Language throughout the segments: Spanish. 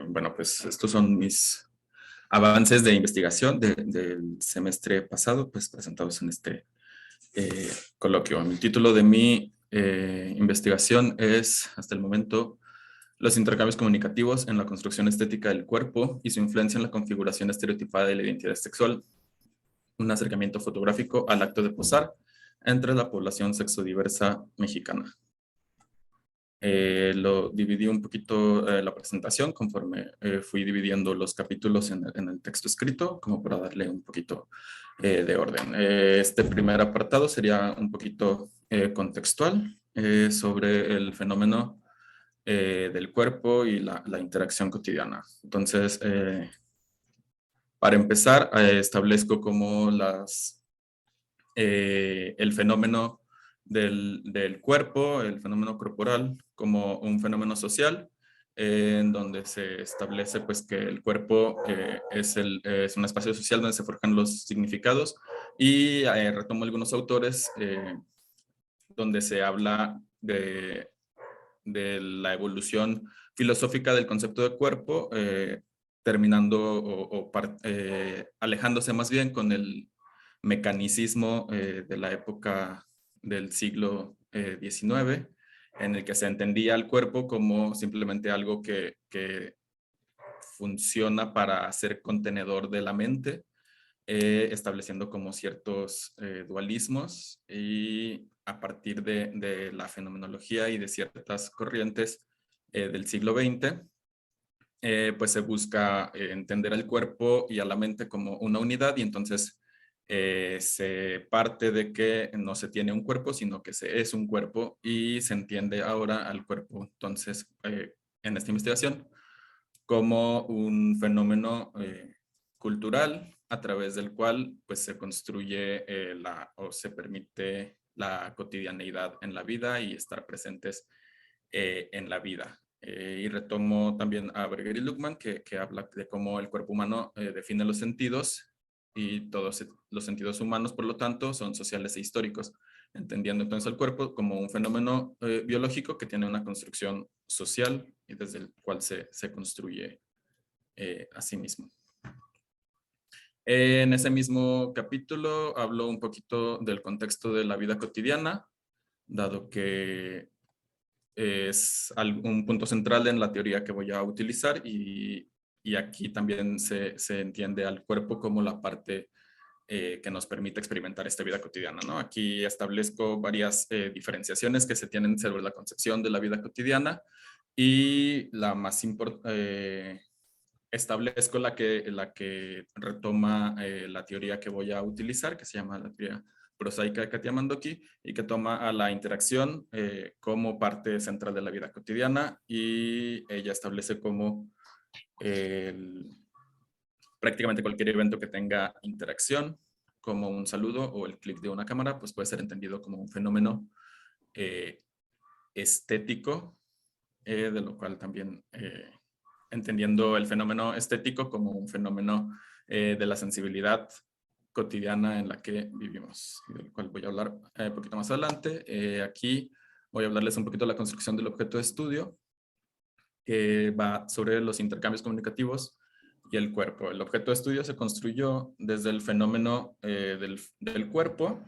Bueno, pues estos son mis avances de investigación del semestre pasado, pues presentados en este coloquio. El título de mi investigación es, hasta el momento, los intercambios comunicativos en la construcción estética del cuerpo y su influencia en la configuración estereotipada de la identidad sexual. Un acercamiento fotográfico al acto de posar entre la población sexodiversa mexicana. Lo dividí un poquito la presentación conforme fui dividiendo los capítulos en el texto escrito, como para darle un poquito de orden. Este primer apartado sería un poquito contextual sobre el fenómeno del cuerpo y la interacción cotidiana. Entonces, para empezar, establezco como el fenómeno del cuerpo, el fenómeno corporal, como un fenómeno social, en donde se establece pues, que el cuerpo es un espacio social donde se forjan los significados, y retomo algunos autores donde se habla de la evolución filosófica del concepto de cuerpo, terminando alejándose más bien con el mecanicismo de la época del siglo XIX, en el que se entendía el cuerpo como simplemente algo que funciona para ser contenedor de la mente, estableciendo como ciertos dualismos, y a partir de la fenomenología y de ciertas corrientes del siglo XX, pues se busca entender al cuerpo y a la mente como una unidad, y entonces se parte de que no se tiene un cuerpo, sino que se es un cuerpo, y se entiende ahora al cuerpo, entonces, en esta investigación, como un fenómeno cultural a través del cual pues, se construye o se permite la cotidianeidad en la vida y estar presentes en la vida. Y retomo también a Berger y Luckmann, que habla de cómo el cuerpo humano define los sentidos, y todos los sentidos humanos, por lo tanto, son sociales e históricos, entendiendo entonces el cuerpo como un fenómeno biológico que tiene una construcción social y desde el cual se construye a sí mismo. En ese mismo capítulo hablo un poquito del contexto de la vida cotidiana, dado que es un punto central en la teoría que voy a utilizar, y aquí también se entiende al cuerpo como la parte que nos permite experimentar esta vida cotidiana, ¿no? Aquí establezco varias diferenciaciones que se tienen sobre la concepción de la vida cotidiana, y la más importante, establezco la que retoma la teoría que voy a utilizar, que se llama la teoría prosaica de Katia Mandoki, y que toma a la interacción como parte central de la vida cotidiana, y ella establece como prácticamente cualquier evento que tenga interacción, como un saludo o el clic de una cámara, pues puede ser entendido como un fenómeno eh, estético, de lo cual también entendiendo el fenómeno estético como un fenómeno de la sensibilidad cotidiana en la que vivimos, del cual voy a hablar un poquito más adelante. Aquí voy a hablarles un poquito de la construcción del objeto de estudio, que va sobre los intercambios comunicativos y el cuerpo. El objeto de estudio se construyó desde el fenómeno del cuerpo,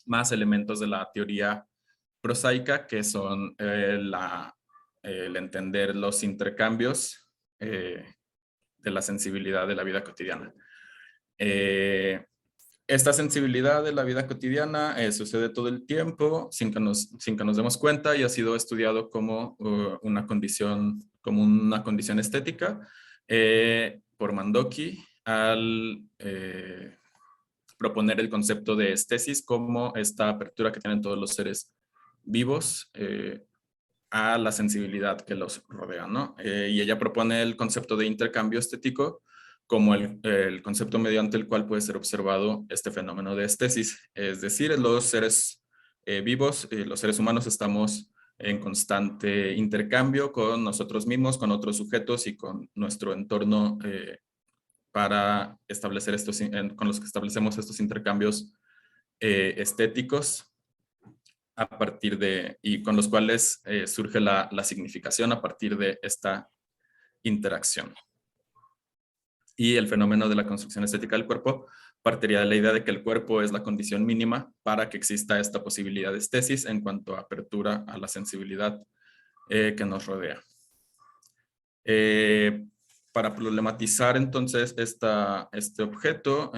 más elementos de la teoría prosaica, que son el entender los intercambios de la sensibilidad de la vida cotidiana. Esta sensibilidad de la vida cotidiana sucede todo el tiempo sin que nos demos cuenta, y ha sido estudiado como una condición estética por Mandoki al proponer el concepto de estesis como esta apertura que tienen todos los seres vivos a la sensibilidad que los rodea, ¿no? Y ella propone el concepto de intercambio estético como el concepto mediante el cual puede ser observado este fenómeno de estesis. Es decir, los seres vivos, los seres humanos, estamos en constante intercambio con nosotros mismos, con otros sujetos y con nuestro entorno para establecer con los que establecemos estos intercambios estéticos, y con los cuales surge la significación a partir de esta interacción. Y el fenómeno de la construcción estética del cuerpo partiría de la idea de que el cuerpo es la condición mínima para que exista esta posibilidad de estesis en cuanto a apertura a la sensibilidad que nos rodea. Para problematizar entonces este objeto,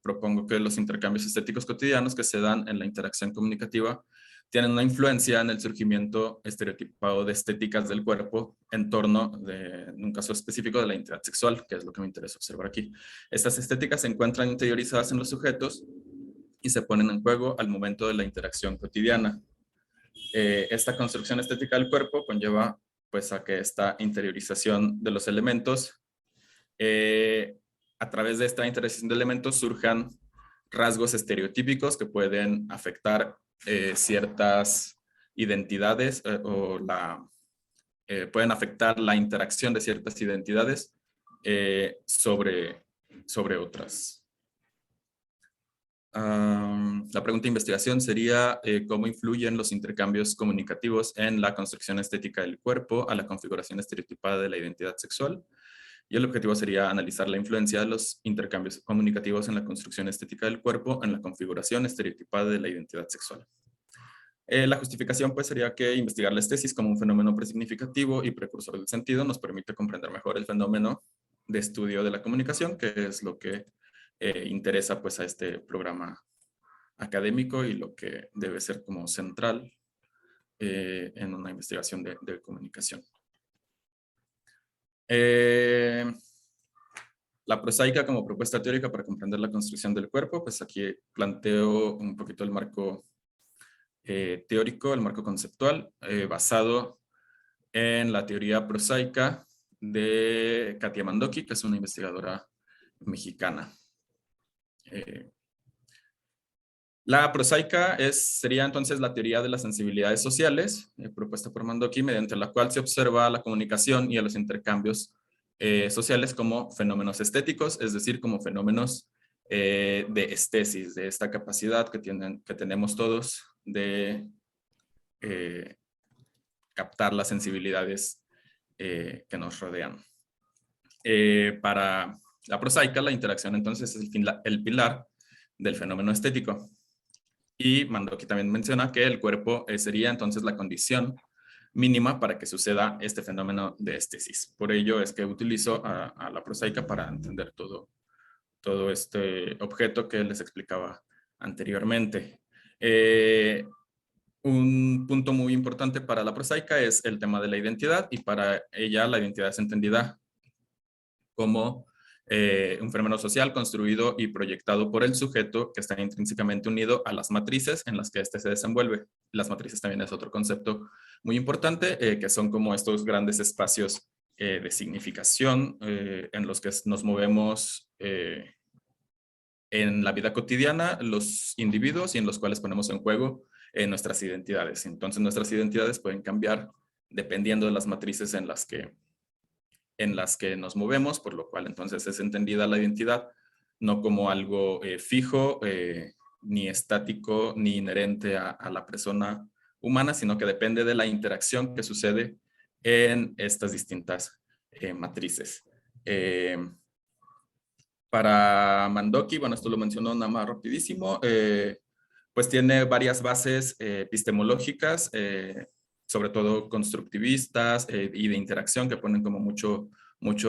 propongo que los intercambios estéticos cotidianos que se dan en la interacción comunicativa tienen una influencia en el surgimiento estereotipado de estéticas del cuerpo en torno, en un caso específico, de la identidad sexual, que es lo que me interesa observar aquí. Estas estéticas se encuentran interiorizadas en los sujetos y se ponen en juego al momento de la interacción cotidiana. Esta construcción estética del cuerpo conlleva pues a que esta interiorización de los elementos, a través de esta interiorización de elementos surjan rasgos estereotípicos que pueden afectar ciertas identidades pueden afectar la interacción de ciertas identidades sobre otras. La pregunta de investigación sería ¿cómo influyen los intercambios comunicativos en la construcción estética del cuerpo a la configuración estereotipada de la identidad sexual? Y el objetivo sería analizar la influencia de los intercambios comunicativos en la construcción estética del cuerpo en la configuración estereotipada de la identidad sexual. La justificación pues sería que investigar la estesis como un fenómeno presignificativo y precursor del sentido nos permite comprender mejor el fenómeno de estudio de la comunicación, que es lo que interesa pues a este programa académico y lo que debe ser como central en una investigación de comunicación. La prosaica como propuesta teórica para comprender la construcción del cuerpo, pues aquí planteo un poquito el marco teórico, el marco conceptual, basado en la teoría prosaica de Katia Mandoki, que es una investigadora mexicana. La prosaica sería entonces la teoría de las sensibilidades sociales, propuesta por Mandoki, mediante la cual se observa la comunicación y a los intercambios sociales como fenómenos estéticos, es decir, como fenómenos de estesis, de esta capacidad que tenemos todos de captar las sensibilidades que nos rodean. Para la prosaica, la interacción entonces es el pilar del fenómeno estético. Y Mandoki también menciona que el cuerpo sería entonces la condición mínima para que suceda este fenómeno de estesis. Por ello es que utilizo a la prosaica para entender todo este objeto que les explicaba anteriormente. Un punto muy importante para la prosaica es el tema de la identidad, y para ella la identidad es entendida como un fenómeno social construido y proyectado por el sujeto que está intrínsecamente unido a las matrices en las que éste se desenvuelve. Las matrices también es otro concepto muy importante, que son como estos grandes espacios de significación en los que nos movemos en la vida cotidiana los individuos y en los cuales ponemos en juego nuestras identidades. Entonces nuestras identidades pueden cambiar dependiendo de las matrices en las que nos movemos, por lo cual entonces es entendida la identidad no como algo fijo, ni estático, ni inherente a la persona humana, sino que depende de la interacción que sucede en estas distintas matrices. Para Mandoki, bueno, esto lo mencionó nada más rapidísimo, pues tiene varias bases epistemológicas, sobre todo constructivistas y de interacción, que ponen como mucho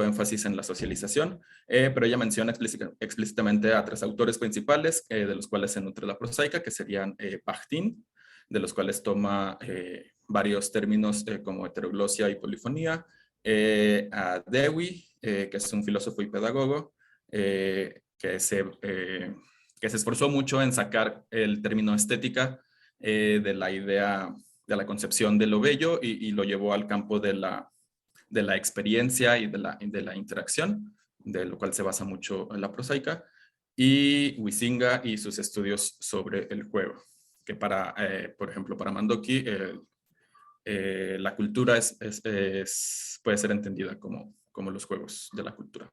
énfasis en la socialización, pero ella menciona explícitamente a tres autores principales, de los cuales se nutre la prosaica, que serían Bakhtin, de los cuales toma varios términos como heteroglosia y polifonía, a Dewey, que es un filósofo y pedagogo, que se esforzó mucho en sacar el término estética de la idea, de la concepción de lo bello, y lo llevó al campo de la experiencia y de la interacción, de lo cual se basa mucho en la prosaica, y Huizinga y sus estudios sobre el juego, que por ejemplo, para Mandoki, la cultura puede ser entendida como los juegos de la cultura.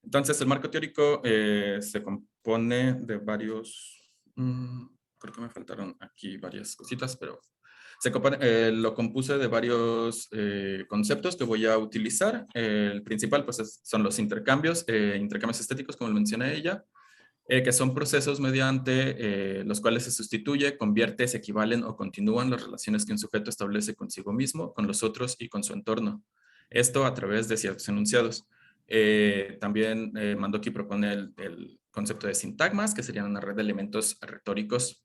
Entonces, el marco teórico se compone de varios, creo que me faltaron aquí varias cositas, pero Lo compuse de varios conceptos que voy a utilizar. El principal pues, son los intercambios estéticos, como lo mencioné ella, que son procesos mediante los cuales se sustituye, convierte, se equivalen o continúan las relaciones que un sujeto establece consigo mismo, con los otros y con su entorno. Esto a través de ciertos enunciados. También Mandoki propone el concepto de sintagmas, que serían una red de elementos retóricos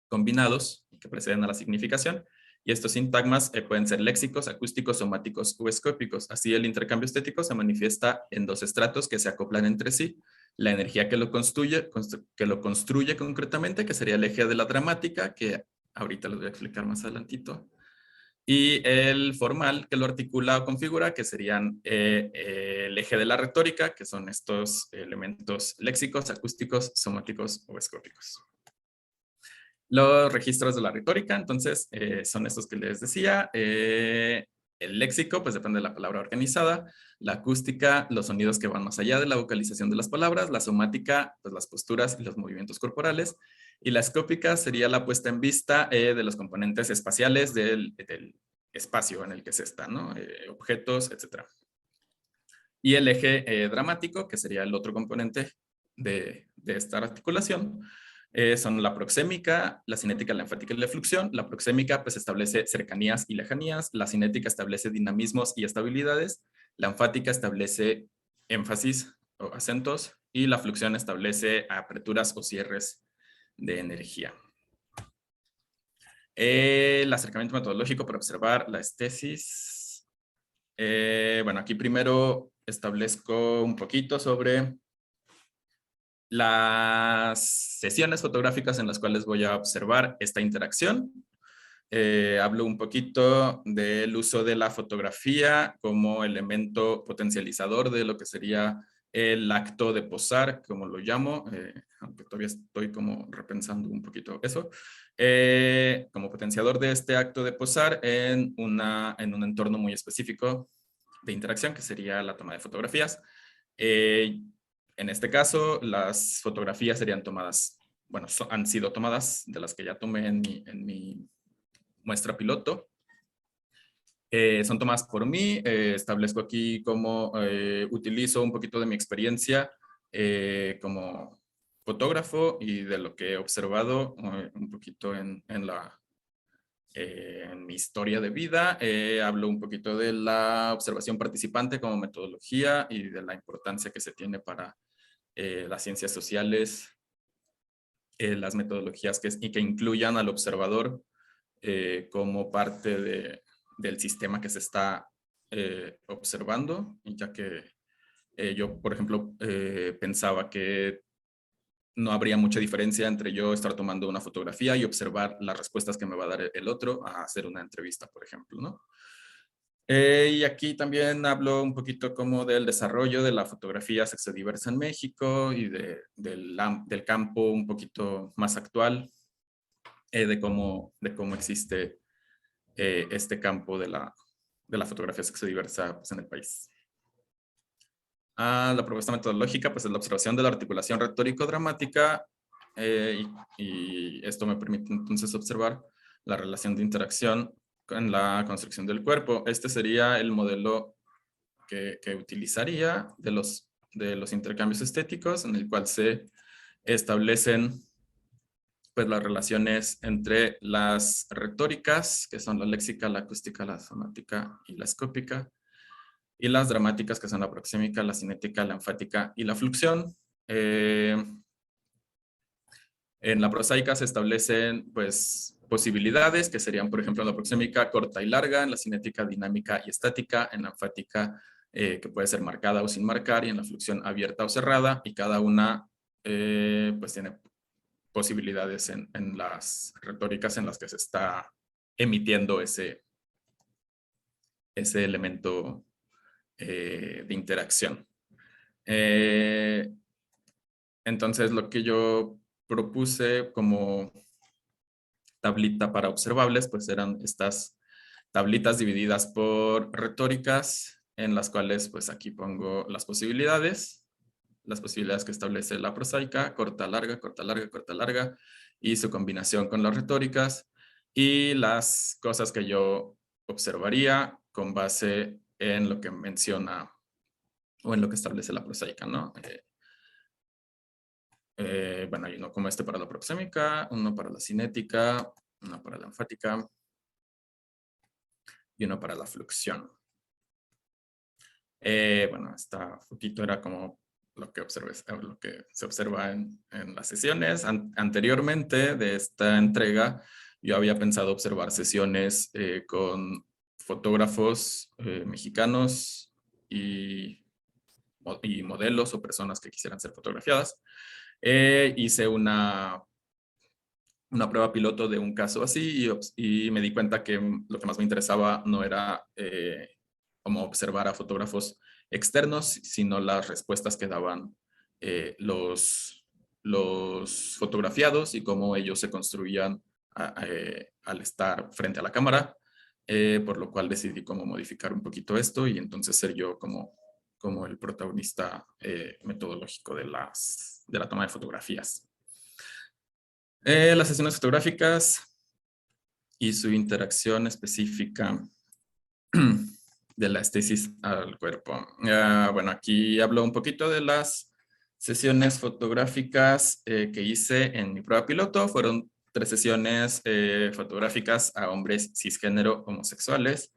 combinados que preceden a la significación. Y estos sintagmas pueden ser léxicos, acústicos, somáticos o escópicos. Así el intercambio estético se manifiesta en dos estratos que se acoplan entre sí. La energía que lo construye concretamente, que sería el eje de la dramática, que ahorita les voy a explicar más adelantito. Y el formal, que lo articula o configura, que serían el eje de la retórica, que son estos elementos léxicos, acústicos, somáticos o escópicos. Los registros de la retórica, entonces, son estos que les decía. El léxico, pues depende de la palabra organizada. La acústica, los sonidos que van más allá de la vocalización de las palabras. La somática, pues las posturas y los movimientos corporales. Y la escópica sería la puesta en vista de los componentes espaciales del espacio en el que se está, ¿no? Objetos, etc. Y el eje dramático, que sería el otro componente de esta articulación, son la proxémica, la cinética, la enfática y la fluxión. La proxémica pues establece cercanías y lejanías, la cinética establece dinamismos y estabilidades, la enfática establece énfasis o acentos y la fluxión establece aperturas o cierres de energía. El acercamiento metodológico para observar la estesis. Bueno, aquí primero establezco un poquito sobre las sesiones fotográficas en las cuales voy a observar esta interacción. Hablo un poquito del uso de la fotografía como elemento potencializador de lo que sería el acto de posar, como lo llamo, aunque todavía estoy como repensando un poquito eso, como potenciador de este acto de posar en un entorno muy específico de interacción, que sería la toma de fotografías. En este caso, las fotografías serían tomadas, bueno, han sido tomadas de las que ya tomé en mi muestra piloto. Son tomadas por mí. Establezco aquí cómo utilizo un poquito de mi experiencia como fotógrafo y de lo que he observado un poquito en mi historia de vida. Hablo un poquito de la observación participante como metodología y de la importancia que se tiene para las ciencias sociales, las metodologías que incluyan al observador como parte del sistema que se está observando, ya que yo, por ejemplo, pensaba que no habría mucha diferencia entre yo estar tomando una fotografía y observar las respuestas que me va a dar el otro a hacer una entrevista, por ejemplo, ¿no? Y aquí también hablo un poquito como del desarrollo de la fotografía sexodiversa en México y del campo un poquito más actual, de cómo existe este campo de la fotografía sexodiversa pues, en el país. La propuesta metodológica pues, es la observación de la articulación retórico-dramática y esto me permite entonces observar la relación de interacción en la construcción del cuerpo. Este sería el modelo que utilizaría de los intercambios estéticos, en el cual se establecen pues, las relaciones entre las retóricas, que son la léxica, la acústica, la somática y la escópica, y las dramáticas, que son la proxémica, la cinética, la enfática y la fluxión. En la prosaica se establecen pues, posibilidades, que serían, por ejemplo, en la proxémica corta y larga, en la cinética dinámica y estática, en la enfática que puede ser marcada o sin marcar, y en la fluxión abierta o cerrada, y cada una pues tiene posibilidades en las retóricas en las que se está emitiendo ese elemento de interacción. Entonces, lo que yo propuse como tablita para observables, pues eran estas tablitas divididas por retóricas, en las cuales pues aquí pongo las posibilidades que establece la prosaica, corta, larga, corta, larga, corta, larga, y su combinación con las retóricas. y las cosas que yo observaría con base en lo que menciona o en lo que establece la prosaica, ¿no? Bueno, hay uno como este para la proxémica, uno para la cinética, uno para la enfática y uno para la fluxión. Bueno, esta fotito era como lo que se observa en las sesiones. Anteriormente de esta entrega, yo había pensado observar sesiones con fotógrafos mexicanos y modelos o personas que quisieran ser fotografiadas. Hice una prueba piloto de un caso así y me di cuenta que lo que más me interesaba no era como observar a fotógrafos externos, sino las respuestas que daban los fotografiados y cómo ellos se construían al estar frente a la cámara, por lo cual decidí cómo modificar un poquito esto y entonces ser yo como el protagonista metodológico de la toma de fotografías. Las sesiones fotográficas y su interacción específica de la estesis al cuerpo. Bueno, aquí hablo un poquito de las sesiones fotográficas que hice en mi prueba piloto. Fueron 3 sesiones fotográficas a hombres cisgénero homosexuales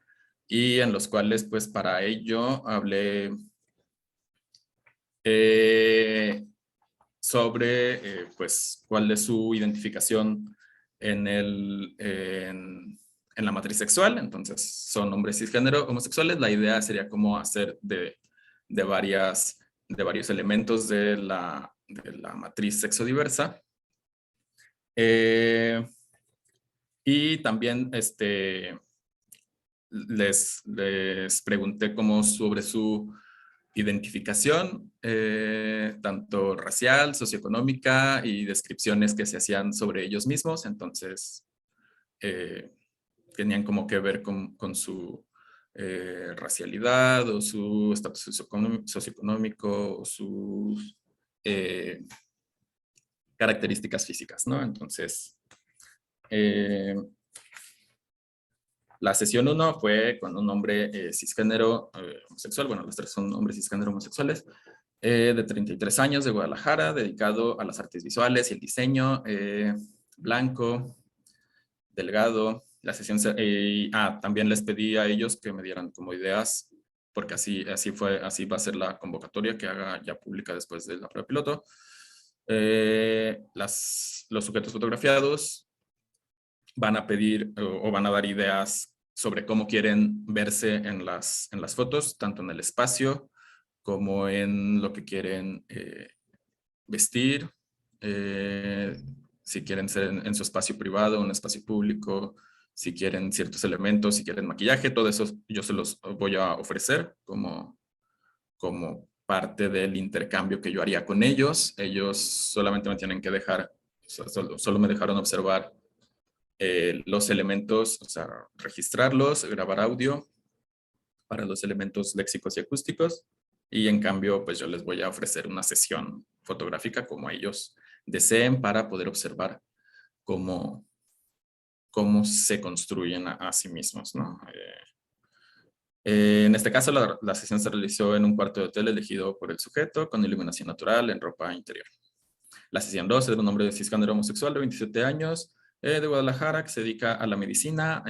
y en los cuales pues para ello hablé sobre pues cuál es su identificación en la matriz sexual. Entonces son hombres cisgénero homosexuales. La idea sería como hacer de varios elementos de la matriz sexodiversa. Y también les pregunté como sobre su identificación, tanto racial, socioeconómica y descripciones que se hacían sobre ellos mismos. Entonces, tenían como que ver con su racialidad o su estatus socioeconómico o sus características físicas, ¿no? Entonces, la sesión 1 fue con un hombre cisgénero homosexual, bueno, los 3 son hombres cisgénero homosexuales, de 33 años, de Guadalajara, dedicado a las artes visuales y el diseño, blanco, delgado. La sesión, también les pedí a ellos que me dieran como ideas, porque así va a ser la convocatoria que haga ya pública después de la prueba piloto. Los sujetos fotografiados van a pedir o van a dar ideas sobre cómo quieren verse en las fotos, tanto en el espacio como en lo que quieren vestir, si quieren ser en su espacio privado, en un espacio público, si quieren ciertos elementos, si quieren maquillaje, todo eso yo se los voy a ofrecer como parte del intercambio que yo haría con ellos. Ellos solamente me tienen que dejar, solo me dejaron observar los elementos, o sea, registrarlos, grabar audio para los elementos léxicos y acústicos. Y en cambio, pues yo les voy a ofrecer una sesión fotográfica como ellos deseen para poder observar cómo se construyen a sí mismos, ¿no? En este caso, la sesión se realizó en un cuarto de hotel elegido por el sujeto con iluminación natural en ropa interior. La sesión 2 es de un hombre cisgénero homosexual de 27 años de Guadalajara que se dedica a la medicina,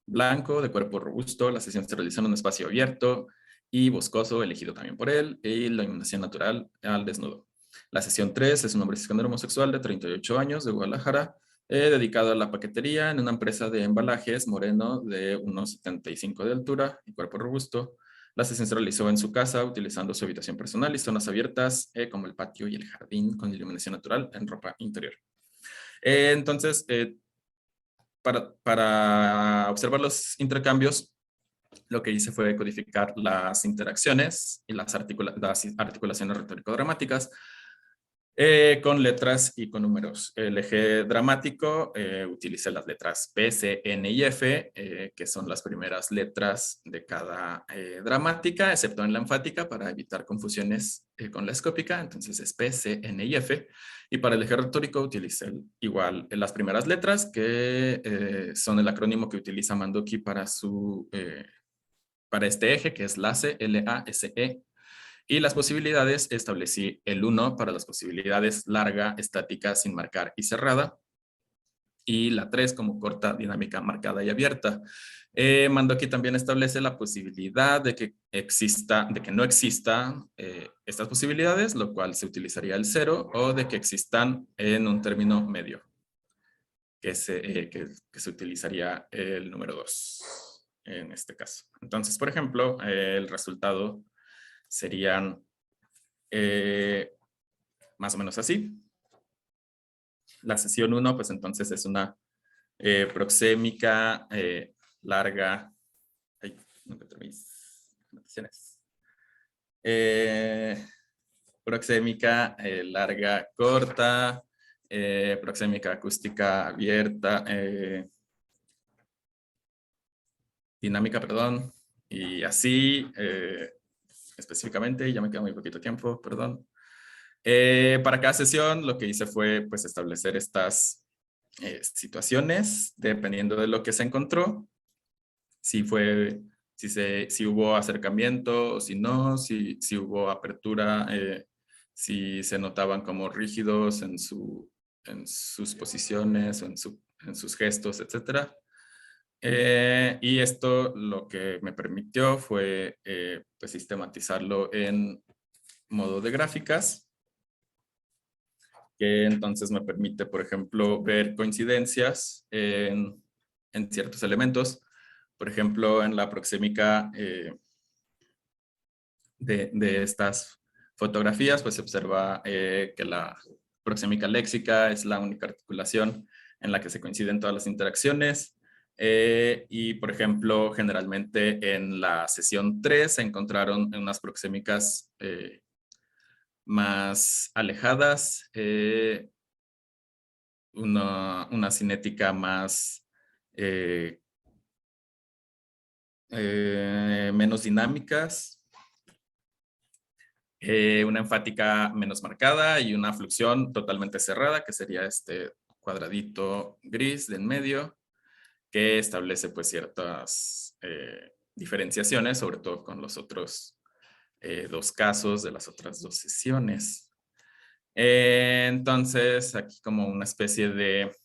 blanco, de cuerpo robusto. La sesión se realizó en un espacio abierto y boscoso, elegido también por él, y la iluminación natural al desnudo. La sesión 3 es un hombre cisgénero homosexual de 38 años de Guadalajara, dedicado a la paquetería en una empresa de embalajes, moreno, de unos 75 de altura y cuerpo robusto. La sesión se realizó en su casa utilizando su habitación personal y zonas abiertas como el patio y el jardín con iluminación natural en ropa interior. Entonces, para observar los intercambios, lo que hice fue codificar las interacciones y las articulaciones retórico-dramáticas Con letras y con números. El eje dramático utiliza las letras P, C, N y F, que son las primeras letras de cada dramática, excepto en la enfática, para evitar confusiones con la escópica. Entonces es P, C, N y F. Y para el eje retórico utiliza igual las primeras letras, que son el acrónimo que utiliza Mandoki para este eje, que es LASE, L-A-S-E. Y las posibilidades, establecí el 1 para las posibilidades larga, estática, sin marcar y cerrada. Y la 3 como corta, dinámica, marcada y abierta. Mandoki también establece la posibilidad de que no existan estas posibilidades, lo cual se utilizaría el 0, o de que existan en un término medio, que se utilizaría el número 2 en este caso. Entonces, por ejemplo, el resultado serían más o menos así. La sesión 1, pues entonces es una proxémica larga. Ay, no encuentro mis anotaciones. Proxémica larga, corta, proxémica acústica abierta, dinámica, perdón, y así específicamente, ya me queda muy poquito tiempo, perdón. Para cada sesión lo que hice fue pues establecer estas situaciones dependiendo de lo que se encontró, si hubo acercamiento o si no, si hubo apertura, si se notaban como rígidos en sus posiciones o en sus gestos, etc. Y esto lo que me permitió fue pues sistematizarlo en modo de gráficas, que entonces me permite, por ejemplo, ver coincidencias en ciertos elementos. Por ejemplo, en la proxémica de estas fotografías, pues se observa que la proxémica léxica es la única articulación en la que se coinciden todas las interacciones. Y, por ejemplo, generalmente en la sesión 3 se encontraron unas proxémicas más alejadas, una cinética más menos dinámicas, una enfática menos marcada y una fluxión totalmente cerrada, que sería este cuadradito gris de en medio, que establece pues ciertas diferenciaciones, sobre todo con los otros dos casos de las otras dos sesiones. Entonces, aquí como una especie de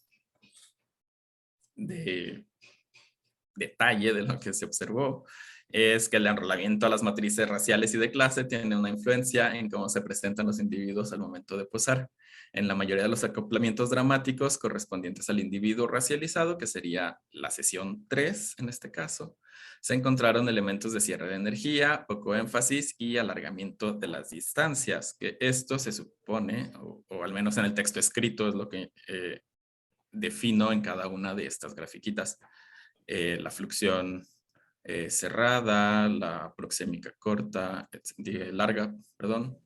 detalle de lo que se observó es que el enrolamiento a las matrices raciales y de clase tiene una influencia en cómo se presentan los individuos al momento de posar. En la mayoría de los acoplamientos dramáticos correspondientes al individuo racializado, que sería la sesión 3 en este caso, se encontraron elementos de cierre de energía, poco énfasis y alargamiento de las distancias, que esto se supone, o al menos en el texto escrito es lo que defino en cada una de estas grafiquitas. La fluxión cerrada, la proxémica corta, larga, perdón.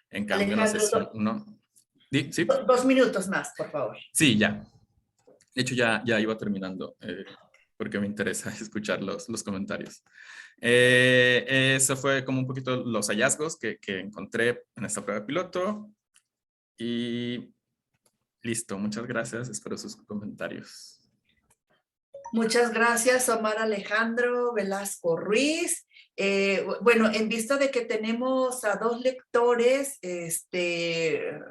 En cambio, en la Alejandro, sesión 1... ¿Sí? 2 minutos más, por favor. Sí, ya. De hecho, ya iba terminando, porque me interesa escuchar los comentarios. Eso fue como un poquito los hallazgos que encontré en esta prueba piloto. Y listo, muchas gracias. Espero sus comentarios. Muchas gracias, Omar Alejandro Velasco Ruiz. Bueno, en vista de que tenemos a 2 lectores,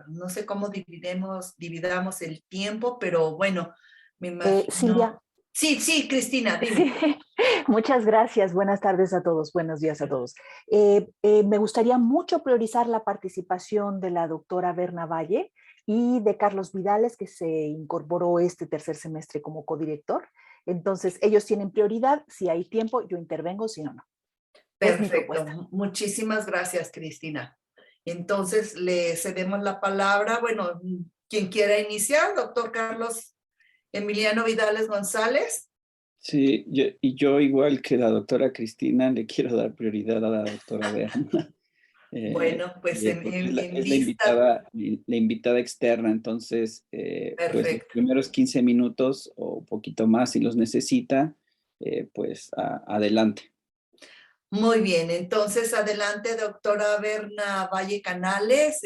no sé cómo dividamos el tiempo, pero bueno, me imagino... Silvia. Sí, Cristina, dime. Sí. Muchas gracias. Buenas tardes a todos. Buenos días a todos. Me gustaría mucho priorizar la participación de la doctora Berna Valle y de Carlos Vidales, que se incorporó este tercer semestre como codirector. Entonces, ellos tienen prioridad. Si hay tiempo, yo intervengo, si no, no. Perfecto. Muchísimas gracias, Cristina. Entonces, le cedemos la palabra. Bueno, quien quiera iniciar, doctor Carlos Emiliano Vidales González. Sí, yo igual que la doctora Cristina le quiero dar prioridad a la doctora Berna. Bueno, pues Porque es en es vista, la invitada externa, entonces, pues los perfecto. primeros 15 minutos o un poquito más si los necesita, pues adelante. Muy bien, entonces adelante, doctora Berna Valle Canales.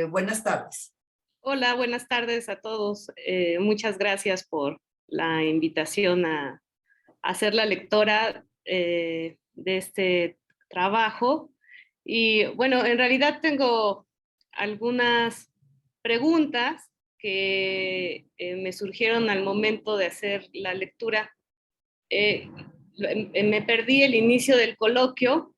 Buenas tardes. Hola, buenas tardes a todos. Muchas gracias por la invitación a ser la lectora de este trabajo. Y bueno, en realidad tengo algunas preguntas que me surgieron al momento de hacer la lectura. Me perdí el inicio del coloquio.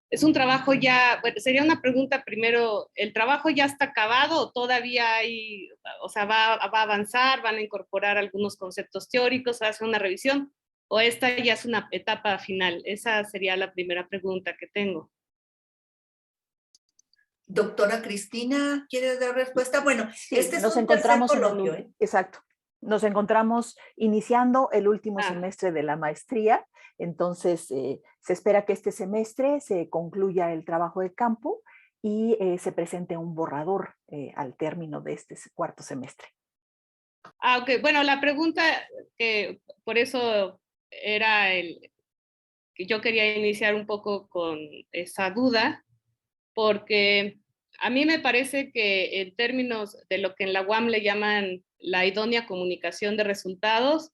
Es un trabajo ya, bueno, sería una pregunta primero, ¿el trabajo ya está acabado o todavía hay, o sea, va a avanzar, van a incorporar algunos conceptos teóricos, va a hacer una revisión, o esta ya es una etapa final? Esa sería la primera pregunta que tengo. Doctora Cristina, ¿quiere dar respuesta? Bueno, Sí, este es nos un tercer encontramos en el, coloquio, ¿eh? exacto, nos encontramos iniciando el último Ah, semestre de la maestría, entonces se espera que este semestre se concluya el trabajo de campo y se presente un borrador al término de este cuarto semestre. ok, bueno, la pregunta que por eso era que yo quería iniciar un poco con esa duda, porque a mí me parece que en términos de lo que en la UAM le llaman la idónea comunicación de resultados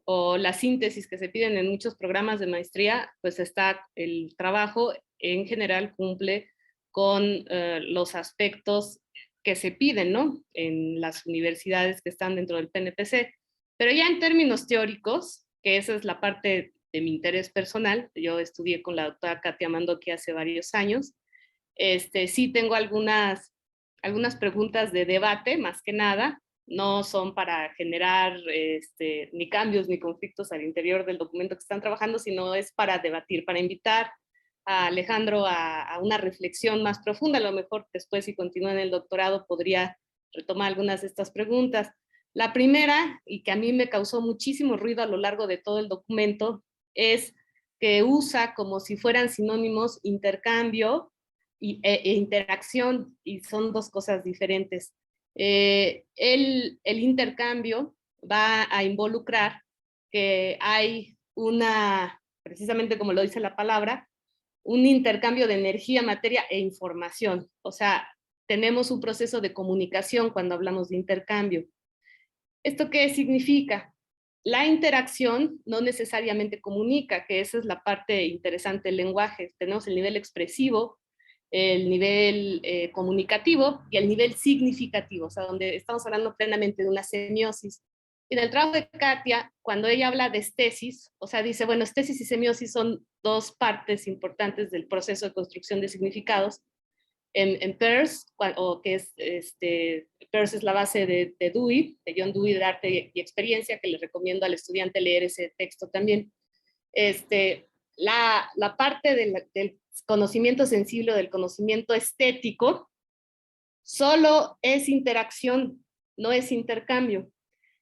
o la síntesis que se piden en muchos programas de maestría, pues está el trabajo en general cumple con los aspectos que se piden, ¿no? En las universidades que están dentro del PNPC. Pero ya en términos teóricos, que esa es la parte de mi interés personal, yo estudié con la doctora Katia Mandoki hace varios años, sí tengo algunas preguntas de debate, más que nada, no son para generar ni cambios ni conflictos al interior del documento que están trabajando, sino es para debatir, para invitar a Alejandro a una reflexión más profunda. A lo mejor después, si continúa en el doctorado, podría retomar algunas de estas preguntas. La primera, y que a mí me causó muchísimo ruido a lo largo de todo el documento, es que usa como si fueran sinónimos intercambio e interacción, y son dos cosas diferentes. El intercambio va a involucrar que hay precisamente como lo dice la palabra, un intercambio de energía, materia e información. O sea, tenemos un proceso de comunicación cuando hablamos de intercambio. ¿Esto qué significa? La interacción no necesariamente comunica, que esa es la parte interesante del lenguaje. Tenemos el nivel expresivo, el nivel comunicativo y el nivel significativo, o sea, donde estamos hablando plenamente de una semiosis. En el trabajo de Katia, cuando ella habla de estesis, o sea, dice, bueno, estesis y semiosis son dos partes importantes del proceso de construcción de significados. En Peirce, o que es, Peirce es la base de Dewey, de John Dewey, de Arte y Experiencia, que le recomiendo al estudiante leer ese texto también. La parte del conocimiento sensible o del conocimiento estético solo es interacción, no es intercambio.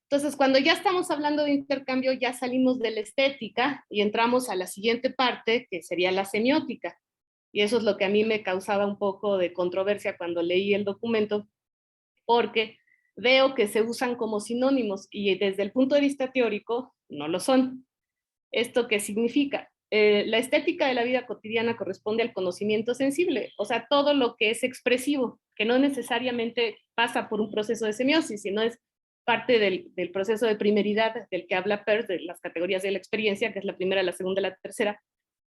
Entonces, cuando ya estamos hablando de intercambio, ya salimos de la estética y entramos a la siguiente parte, que sería la semiótica. Y eso es lo que a mí me causaba un poco de controversia cuando leí el documento, porque veo que se usan como sinónimos y desde el punto de vista teórico no lo son. ¿Esto qué significa? La estética de la vida cotidiana corresponde al conocimiento sensible, o sea, todo lo que es expresivo, que no necesariamente pasa por un proceso de semiosis, sino es parte del proceso de primeridad del que habla Peirce, de las categorías de la experiencia, que es la primera, la segunda, la tercera.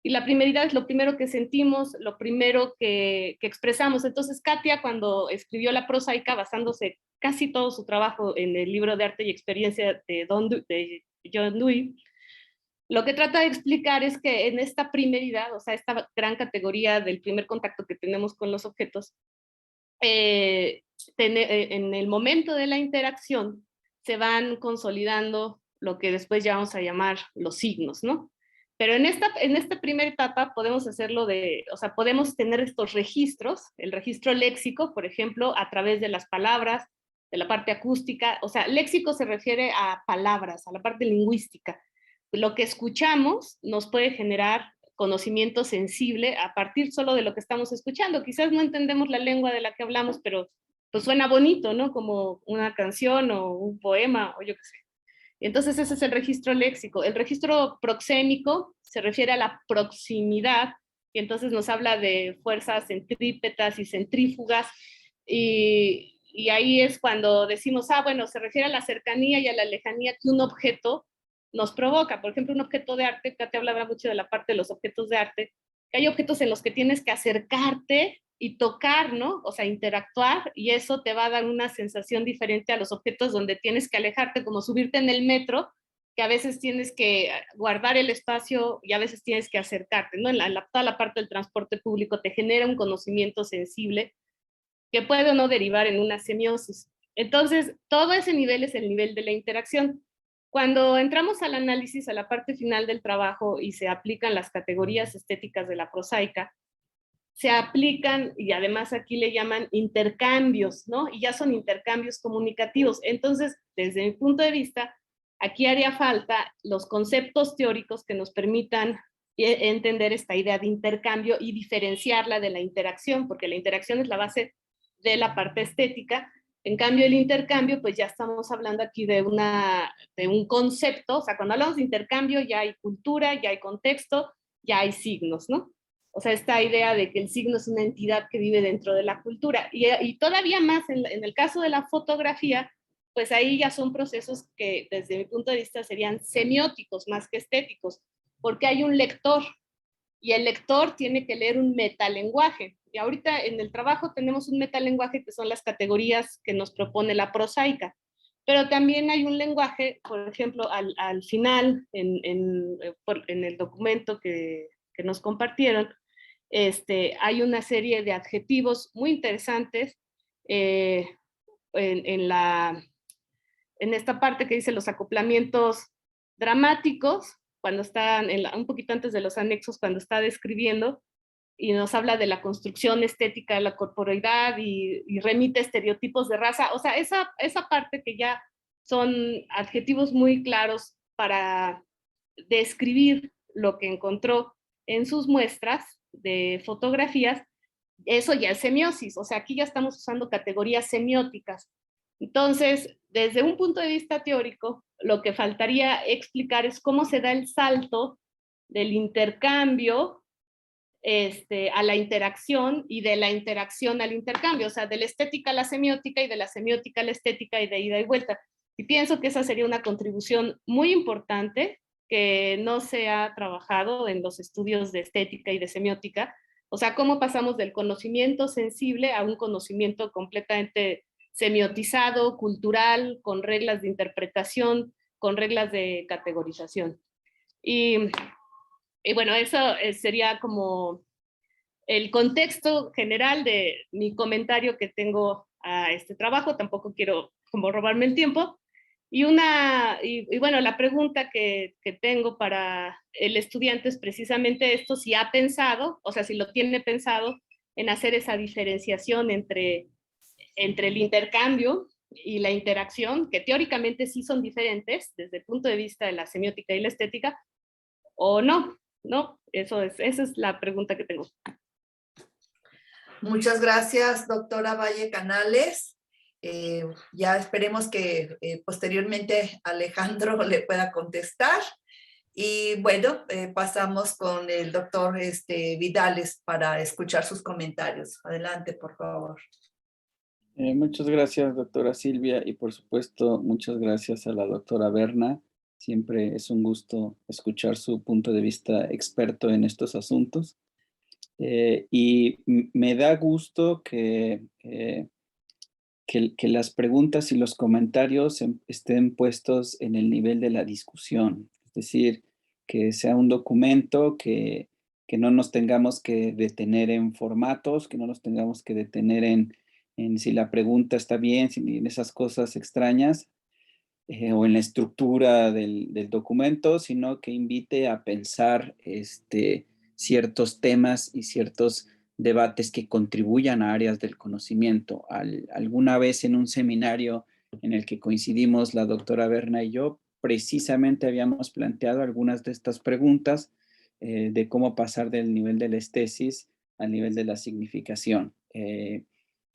Y la primeridad es lo primero que sentimos, lo primero que expresamos. Entonces, Katia, cuando escribió la prosaica, basándose casi todo su trabajo en el libro de Arte y Experiencia de John Dewey, lo que trata de explicar es que en esta primeridad, o sea, esta gran categoría del primer contacto que tenemos con los objetos, en el momento de la interacción se van consolidando lo que después ya vamos a llamar los signos, ¿no? Pero en esta primera etapa podemos hacerlo o sea, podemos tener estos registros, el registro léxico, por ejemplo, a través de las palabras, de la parte acústica. O sea, léxico se refiere a palabras, a la parte lingüística. Lo que escuchamos nos puede generar conocimiento sensible a partir solo de lo que estamos escuchando. Quizás no entendemos la lengua de la que hablamos, pero pues suena bonito, ¿no? Como una canción o un poema o yo qué sé. Entonces ese es el registro léxico. El registro proxémico se refiere a la proximidad y entonces nos habla de fuerzas centrípetas y centrífugas y ahí es cuando decimos, bueno, se refiere a la cercanía y a la lejanía que un objeto nos provoca. Por ejemplo, un objeto de arte, Kate hablaba mucho de la parte de los objetos de arte, que hay objetos en los que tienes que acercarte y tocar, ¿no? O sea, interactuar, y eso te va a dar una sensación diferente a los objetos donde tienes que alejarte, como subirte en el metro, que a veces tienes que guardar el espacio y a veces tienes que acercarte, ¿no? Toda la parte del transporte público te genera un conocimiento sensible que puede o no derivar en una semiosis. Entonces, todo ese nivel es el nivel de la interacción. Cuando entramos al análisis, a la parte final del trabajo y se aplican las categorías estéticas de la prosaica, se aplican, y además aquí le llaman intercambios, ¿no? Y ya son intercambios comunicativos. Entonces, desde mi punto de vista, aquí haría falta los conceptos teóricos que nos permitan entender esta idea de intercambio y diferenciarla de la interacción, porque la interacción es la base de la parte estética. En cambio, el intercambio, pues ya estamos hablando aquí de un concepto. O sea, cuando hablamos de intercambio ya hay cultura, ya hay contexto, ya hay signos, ¿no? O sea, esta idea de que el signo es una entidad que vive dentro de la cultura. Y todavía más en el caso de la fotografía, pues ahí ya son procesos que desde mi punto de vista serían semióticos más que estéticos, porque hay un lector y el lector tiene que leer un metalenguaje. Y ahorita en el trabajo tenemos un metalenguaje que son las categorías que nos propone la prosaica. Pero también hay un lenguaje, por ejemplo, al final, en el documento que nos compartieron, hay una serie de adjetivos muy interesantes en esta parte que dice los acoplamientos dramáticos, cuando están un poquito antes de los anexos, cuando está describiendo, y nos habla de la construcción estética de la corporeidad y remite estereotipos de raza. O sea, esa parte que ya son adjetivos muy claros para describir lo que encontró en sus muestras de fotografías, eso ya es semiosis. O sea, aquí ya estamos usando categorías semióticas. Entonces, desde un punto de vista teórico, lo que faltaría explicar es cómo se da el salto del intercambio a la interacción y de la interacción al intercambio, o sea, de la estética a la semiótica y de la semiótica a la estética y de ida y vuelta. Y pienso que esa sería una contribución muy importante que no se ha trabajado en los estudios de estética y de semiótica, o sea, cómo pasamos del conocimiento sensible a un conocimiento completamente semiotizado, cultural, con reglas de interpretación, con reglas de categorización. Y bueno, eso sería como el contexto general de mi comentario que tengo a este trabajo. Tampoco quiero como robarme el tiempo. Y bueno, la pregunta que tengo para el estudiante es precisamente esto, si ha pensado, o sea, si lo tiene pensado en hacer esa diferenciación entre el intercambio y la interacción, que teóricamente sí son diferentes desde el punto de vista de la semiótica y la estética, o no, ¿no? Esa es la pregunta que tengo. Muchas gracias, doctora Valle Canales. Ya esperemos que posteriormente Alejandro le pueda contestar. Y bueno, pasamos con el doctor Vidales para escuchar sus comentarios. Adelante, por favor. Muchas gracias, doctora Silvia, y por supuesto, muchas gracias a la doctora Berna. Siempre es un gusto escuchar su punto de vista experto en estos asuntos. Y me da gusto que las preguntas y los comentarios estén puestos en el nivel de la discusión. Es decir, que sea un documento que no nos tengamos que detener en formatos, que no nos tengamos que detener en si la pregunta está bien, en esas cosas extrañas, o en la estructura del documento, sino que invite a pensar ciertos temas y ciertos debates que contribuyan a áreas del conocimiento. Alguna vez en un seminario en el que coincidimos la doctora Berna y yo, precisamente habíamos planteado algunas de estas preguntas de cómo pasar del nivel de la estesis al nivel de la significación.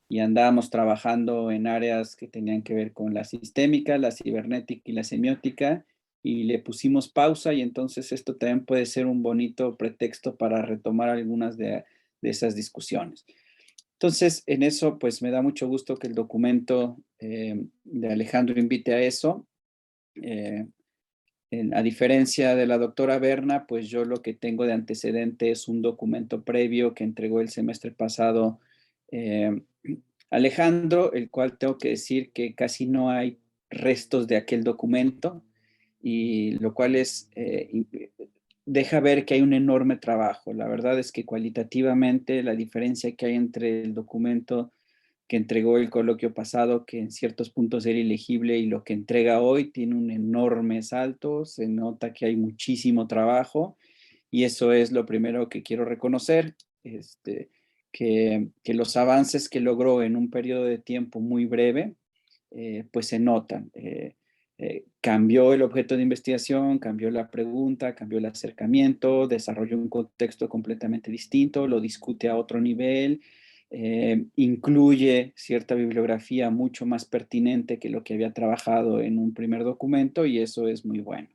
Y andábamos trabajando en áreas que tenían que ver con la sistémica, la cibernética y la semiótica, y le pusimos pausa, y entonces esto también puede ser un bonito pretexto para retomar algunas de esas discusiones. Entonces, en eso, pues me da mucho gusto que el documento de Alejandro invite a eso. A diferencia de la doctora Berna, pues yo lo que tengo de antecedente es un documento previo que entregó el semestre pasado Alejandro, el cual tengo que decir que casi no hay restos de aquel documento, y lo cual deja ver que hay un enorme trabajo. La verdad es que cualitativamente la diferencia que hay entre el documento que entregó el coloquio pasado, que en ciertos puntos era ilegible, y lo que entrega hoy tiene un enorme salto. Se nota que hay muchísimo trabajo, y eso es lo primero que quiero reconocer, que los avances que logró en un periodo de tiempo muy breve, pues se notan. Cambió el objeto de investigación, cambió la pregunta, cambió el acercamiento, desarrolló un contexto completamente distinto, lo discute a otro nivel, incluye cierta bibliografía mucho más pertinente que lo que había trabajado en un primer documento, y eso es muy bueno.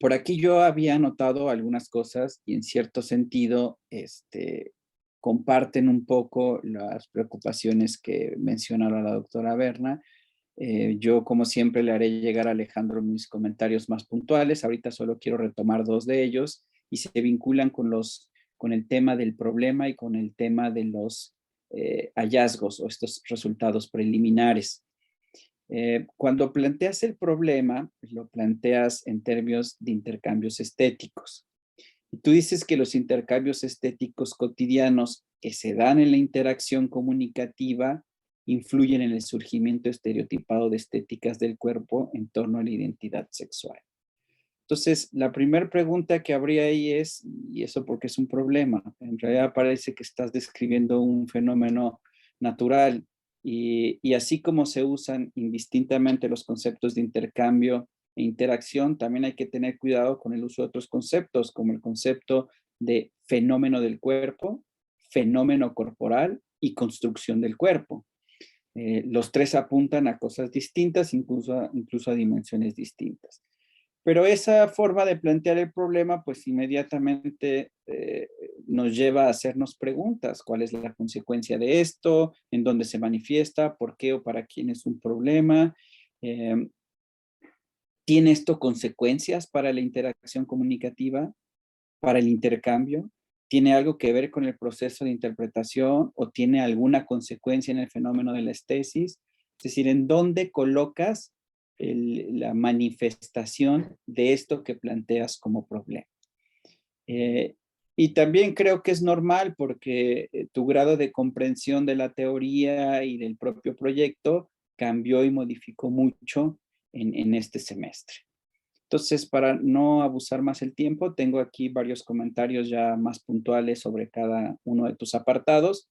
Por aquí yo había notado algunas cosas, y en cierto sentido comparten un poco las preocupaciones que mencionaba la doctora Berna. Yo, como siempre, le haré llegar a Alejandro mis comentarios más puntuales. Ahorita solo quiero retomar dos de ellos, y se vinculan con el tema del problema y con el tema de los hallazgos o estos resultados preliminares. Cuando planteas el problema, pues lo planteas en términos de intercambios estéticos. Y tú dices que los intercambios estéticos cotidianos que se dan en la interacción comunicativa influyen en el surgimiento estereotipado de estéticas del cuerpo en torno a la identidad sexual. Entonces, la primera pregunta que habría ahí es, ¿y eso por qué es un problema? En realidad parece que estás describiendo un fenómeno natural, y así como se usan indistintamente los conceptos de intercambio e interacción, también hay que tener cuidado con el uso de otros conceptos, como el concepto de fenómeno del cuerpo, fenómeno corporal y construcción del cuerpo. Los tres apuntan a cosas distintas, incluso a dimensiones distintas. Pero esa forma de plantear el problema, pues inmediatamente nos lleva a hacernos preguntas. ¿Cuál es la consecuencia de esto? ¿En dónde se manifiesta? ¿Por qué o para quién es un problema? ¿Tiene esto consecuencias para la interacción comunicativa, para el intercambio? ¿Tiene algo que ver con el proceso de interpretación, o tiene alguna consecuencia en el fenómeno de la estesis? Es decir, ¿en dónde colocas la manifestación de esto que planteas como problema? Y también creo que es normal, porque tu grado de comprensión de la teoría y del propio proyecto cambió y modificó mucho en este semestre. Entonces, para no abusar más el tiempo, tengo aquí varios comentarios ya más puntuales sobre cada uno de tus apartados.